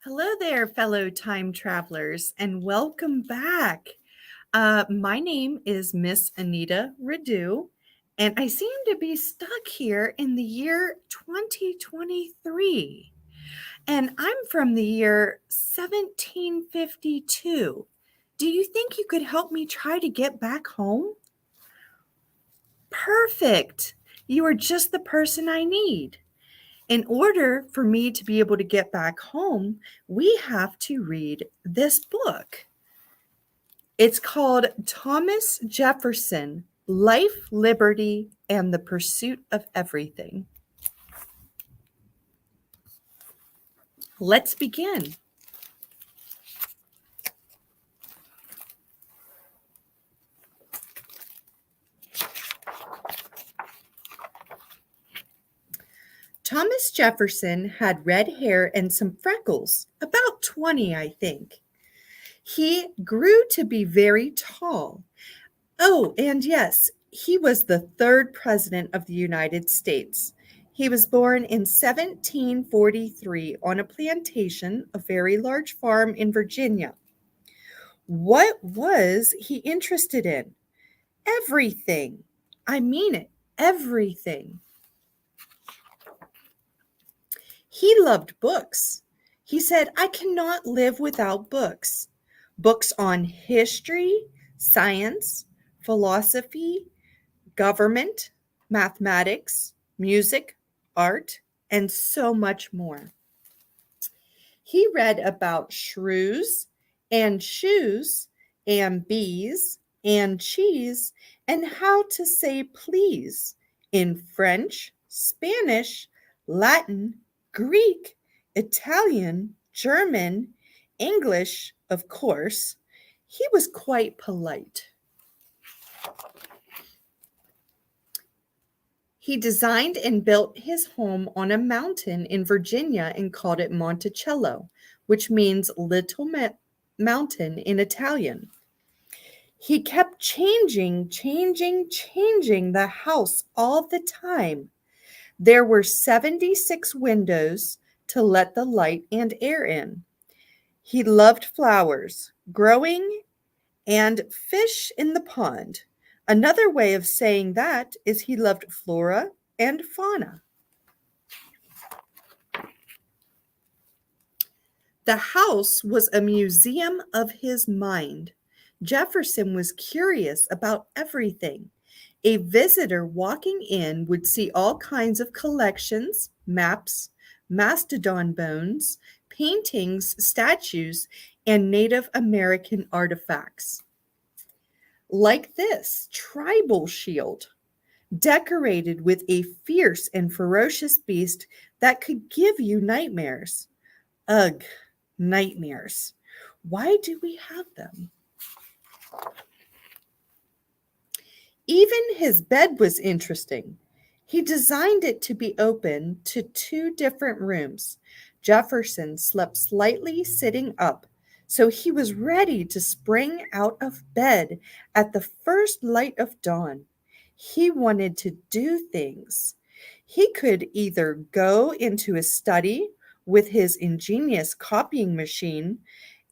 Hello there, fellow time travelers, and welcome back. My name is Miss Anita Radu, and I seem to be stuck here in the year 2023. And I'm from the year 1752. Do you think you could help me try to get back home? Perfect. You are just the person I need. In order for me to be able to get back home, we have to read this book. It's called Thomas Jefferson, Life, Liberty, and the Pursuit of Everything. Let's begin. Thomas Jefferson had red hair and some freckles, about 20, I think. He grew to be very tall. Oh, and yes, he was the third president of the United States. He was born in 1743 on a plantation, a very large farm in Virginia. What was he interested in? Everything. I mean it, everything. He loved books. He said, I cannot live without books. Books on history, science, philosophy, government, mathematics, music, art, and so much more. He read about shrews and shoes and bees and cheese and how to say please in French, Spanish, Latin, Greek, Italian, German, English, of course. He was quite polite. He designed and built his home on a mountain in Virginia and called it Monticello, which means little mountain in Italian. He kept changing the house all the time. There were 76 windows to let the light and air in. He loved flowers, growing, and fish in the pond. Another way of saying that is he loved flora and fauna. The house was a museum of his mind. Jefferson was curious about everything. A visitor walking in would see all kinds of collections, maps, mastodon bones, paintings, statues, and Native American artifacts. Like this tribal shield, decorated with a fierce and ferocious beast that could give you nightmares. Ugh, nightmares. Why do we have them? Even his bed was interesting. He designed it to be open to two different rooms. Jefferson slept slightly sitting up, so he was ready to spring out of bed at the first light of dawn. He wanted to do things. He could either go into his study with his ingenious copying machine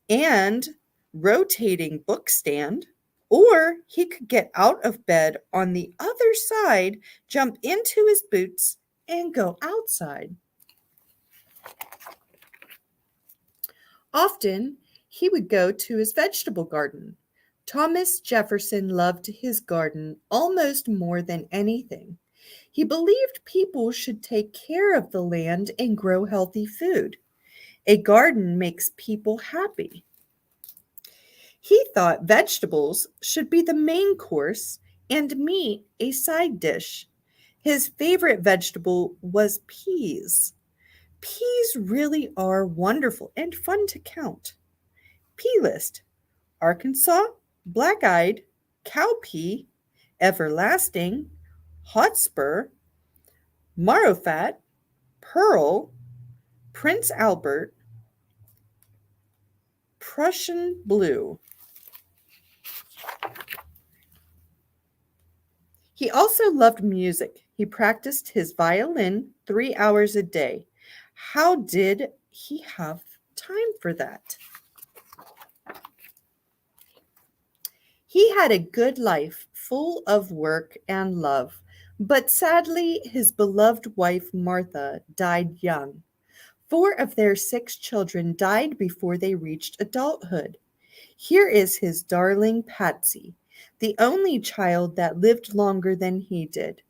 and rotating book stand, or he could get out of bed on the other side, jump into his boots, and go outside. Often, he would go to his vegetable garden. Thomas Jefferson loved his garden almost more than anything. He believed people should take care of the land and grow healthy food. A garden makes people happy. He thought vegetables should be the main course and meat a side dish. His favorite vegetable was peas. Peas really are wonderful and fun to count. Pea list: Arkansas, black-eyed, cowpea, everlasting, hotspur, marrowfat, pearl, Prince Albert, Prussian blue. He also loved music. He practiced his violin 3 hours a day. How did he have time for that. He had a good life, full of work and love, but sadly his beloved wife Martha died young. Four of their six children died before they reached adulthood. Here is his darling Patsy, the only child that lived longer than he did.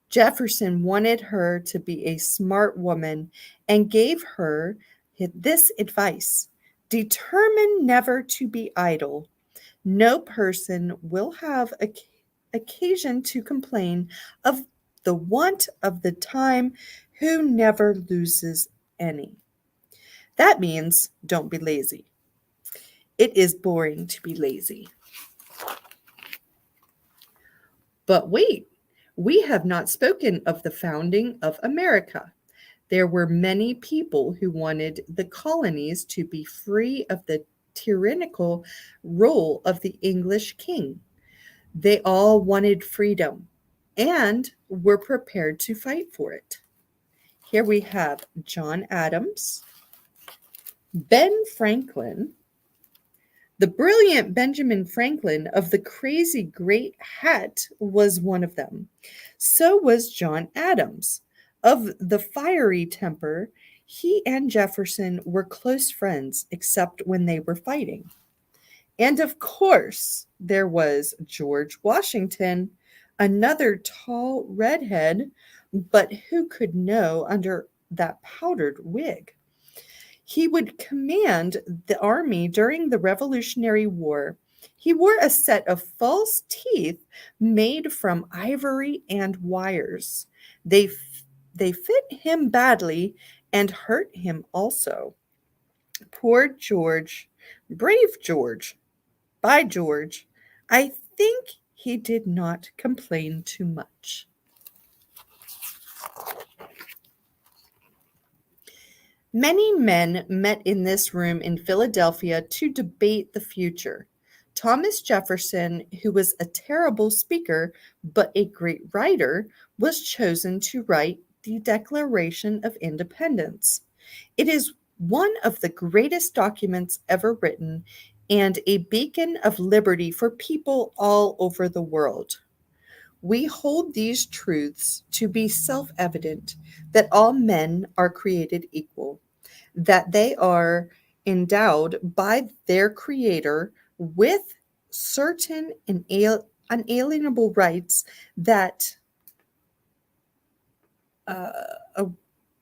Jefferson wanted her to be a smart woman and gave her this advice: determine never to be idle. No person will have occasion to complain of the want of the time who never loses any. That means don't be lazy. It is boring to be lazy. But wait, we have not spoken of the founding of America. There were many people who wanted the colonies to be free of the tyrannical rule of the English king. They all wanted freedom and were prepared to fight for it. Here we have John Adams, Ben Franklin, the brilliant Benjamin Franklin of the crazy great hat was one of them. So was John Adams. Of the fiery temper, he and Jefferson were close friends, except when they were fighting. And of course, there was George Washington, another tall redhead, but who could know under that powdered wig? He would command the army during the Revolutionary War. He wore a set of false teeth made from ivory and wires. They fit him badly and hurt him also. Poor George, brave George. By George, I think he did not complain too much. Many men met in this room in Philadelphia to debate the future. Thomas Jefferson, who was a terrible speaker but a great writer, was chosen to write the Declaration of Independence. It is one of the greatest documents ever written and a beacon of liberty for people all over the world. We hold these truths to be self-evident: that all men are created equal, that they are endowed by their Creator with certain unalienable rights, that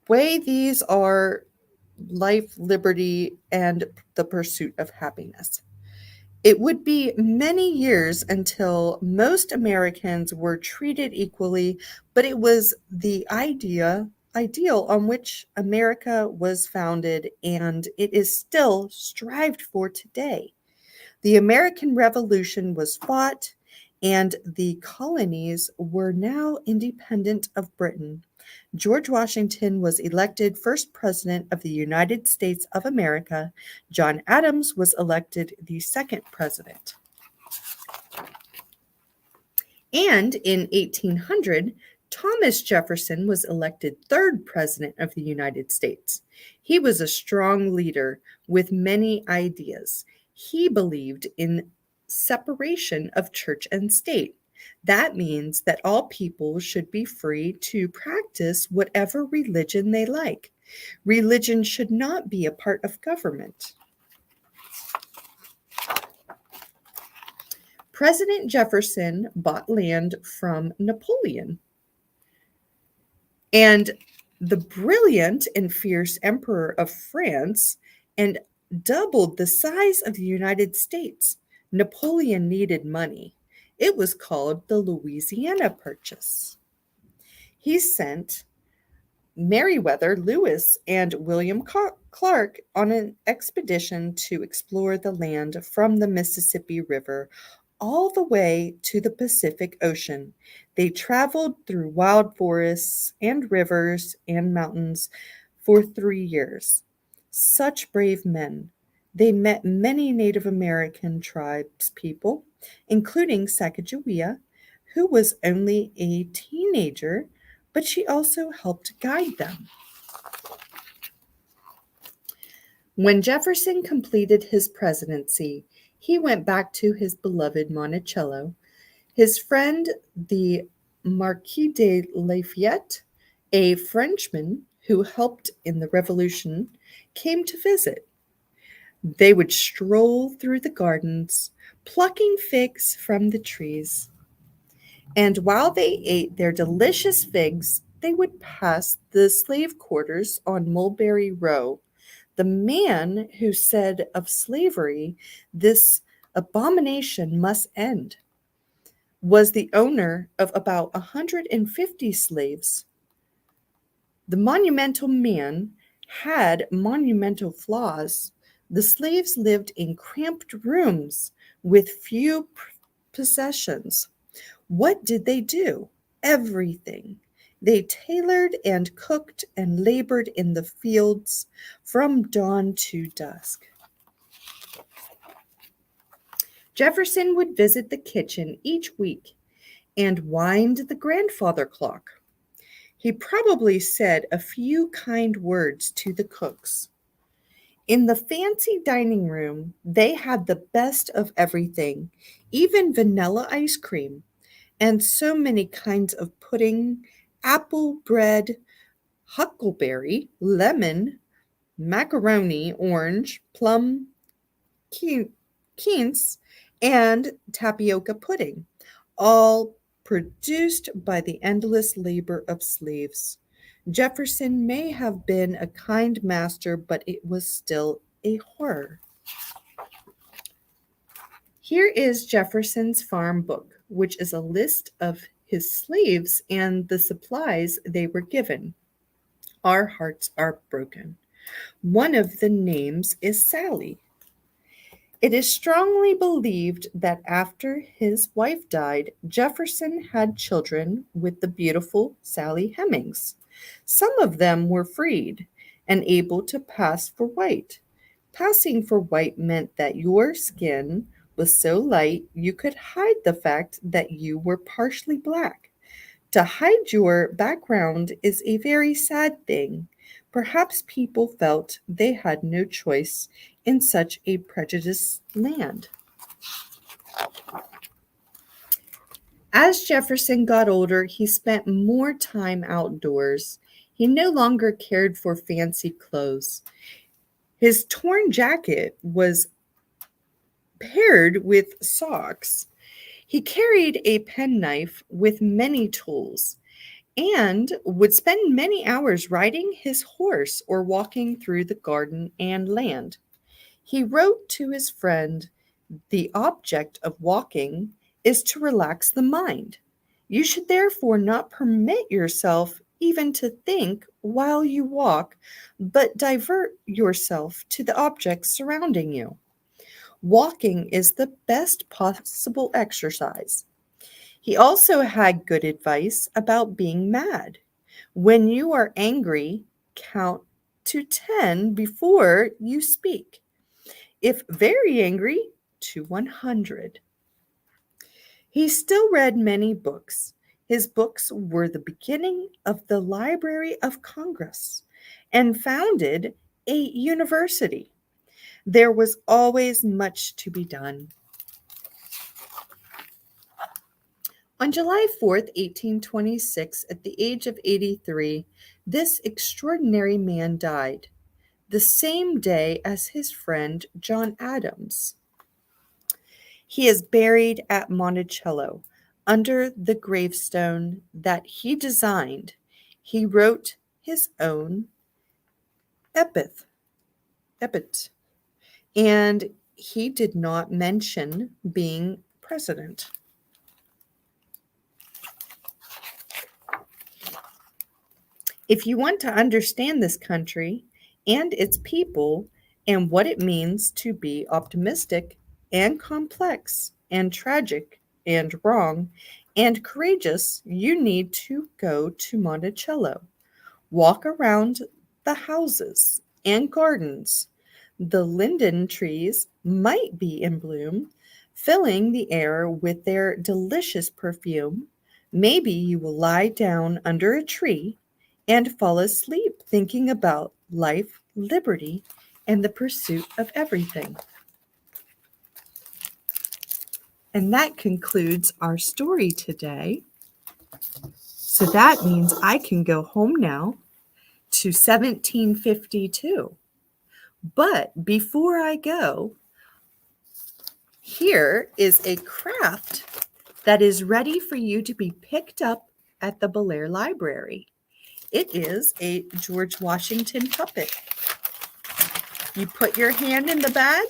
weigh these are life, liberty, and the pursuit of happiness. It would be many years until most Americans were treated equally, but it was the ideal on which America was founded, and it is still strived for today. The American Revolution was fought, and the colonies were now independent of Britain. George Washington was elected first president of the United States of America. John Adams was elected the second president. And in 1800, Thomas Jefferson was elected third president of the United States. He was a strong leader with many ideas. He believed in separation of church and state. That means that all people should be free to practice whatever religion they like. Religion should not be a part of government. President Jefferson bought land from Napoleon, and the brilliant and fierce Emperor of France, and doubled the size of the United States. Napoleon needed money. It was called the Louisiana Purchase. He sent Meriwether Lewis and William Clark on an expedition to explore the land from the Mississippi River all the way to the Pacific Ocean. They traveled through wild forests and rivers and mountains for 3 years. Such brave men. They met many Native American tribes people, including Sacagawea, who was only a teenager, but she also helped guide them. When Jefferson completed his presidency, he went back to his beloved Monticello. His friend, the Marquis de Lafayette, a Frenchman who helped in the Revolution, came to visit. They would stroll through the gardens, plucking figs from the trees. And while they ate their delicious figs, they would pass the slave quarters on Mulberry Row. The man who said of slavery, "This abomination must end," was the owner of about 150 slaves. The monumental man had monumental flaws. The slaves lived in cramped rooms with few possessions. What did they do? Everything. They tailored and cooked and labored in the fields from dawn to dusk. Jefferson would visit the kitchen each week and wind the grandfather clock. He probably said a few kind words to the cooks. In the fancy dining room, they had the best of everything, even vanilla ice cream, and so many kinds of pudding, apple bread, huckleberry, lemon, macaroni, orange, plum, quince, and tapioca pudding, all produced by the endless labor of slaves. Jefferson may have been a kind master, but it was still a horror. Here is Jefferson's farm book, which is a list of his slaves and the supplies they were given. Our hearts are broken. One of the names is Sally. It is strongly believed that after his wife died, Jefferson had children with the beautiful Sally Hemings. Some of them were freed and able to pass for white. Passing for white meant that your skin was so light you could hide the fact that you were partially black. To hide your background is a very sad thing. Perhaps people felt they had no choice in such a prejudiced land. As Jefferson got older, he spent more time outdoors. He no longer cared for fancy clothes. His torn jacket was paired with socks. He carried a penknife with many tools and would spend many hours riding his horse or walking through the garden and land. He wrote to his friend, "The object of walking is to relax the mind. You should therefore not permit yourself even to think while you walk, but divert yourself to the objects surrounding you. Walking is the best possible exercise." He also had good advice about being mad. When you are angry, count to 10 before you speak. If very angry, to 100. He still read many books. His books were the beginning of the Library of Congress and founded a university. There was always much to be done. On July 4th, 1826, at the age of 83, this extraordinary man died, the same day as his friend John Adams. He is buried at Monticello, under the gravestone that he designed. He wrote his own epitaph, and he did not mention being president. If you want to understand this country and its people and what it means to be optimistic and complex and tragic and wrong and courageous, you need to go to Monticello. Walk around the houses and gardens. The linden trees might be in bloom, filling the air with their delicious perfume. Maybe you will lie down under a tree and fall asleep thinking about life, liberty, and the pursuit of everything. And that concludes our story today. So that means I can go home now to 1752. But before I go, here is a craft that is ready for you to be picked up at the Belair Library. It is a George Washington puppet. You put your hand in the bag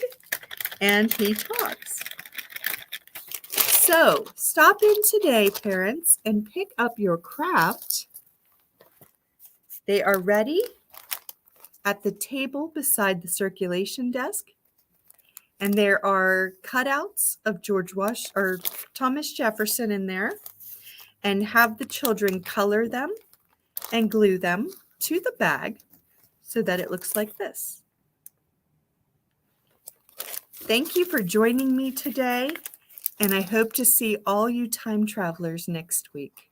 and he talks. So stop in today, parents, and pick up your craft. They are ready at the table beside the circulation desk. And there are cutouts of Thomas Jefferson in there, and have the children color them and glue them to the bag so that it looks like this. Thank you for joining me today, and I hope to see all you time travelers next week.